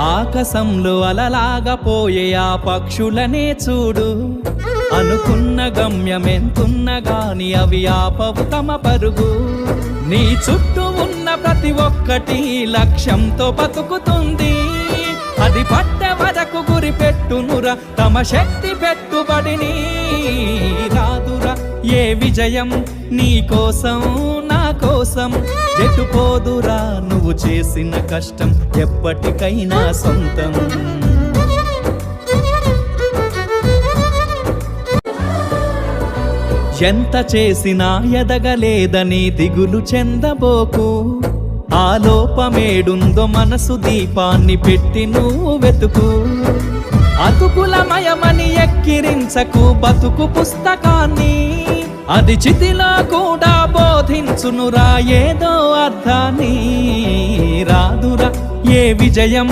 ఆకాశంలో అలలాగా పోయే ఆ పక్షులనే చూడు, అనుకున్న గమ్యమెంతున్న గాని అవి ఆపవు తమ పరుగు. నీ చుట్టూ ఉన్న ప్రతి ఒక్కటి లక్ష్యంతో బతుకుతుంది, అది పట్టే వరకు గురి పెట్టునురా తమ శక్తి పెట్టుబడిని. రాదురా ఏ విజయం నీ కోసం నా కోసం, ఎటుపోదురా నువ్వు చేసిన కష్టం ఎప్పటికైనా సొంతం. ఎంత చేసినా ఎదగలేదని దిగులు చెందబోకు, ఆ లోపమేడుందో మనసు దీపాన్ని పెట్టి నువ్వు వెతుకు. అతుకులమయమని ఎక్కిరించకు బతుకు పుస్తకాన్ని, అది చితిలో కూడా బోధించునురా ఏదో అర్థాన్ని. రాదురా ఏ విజయం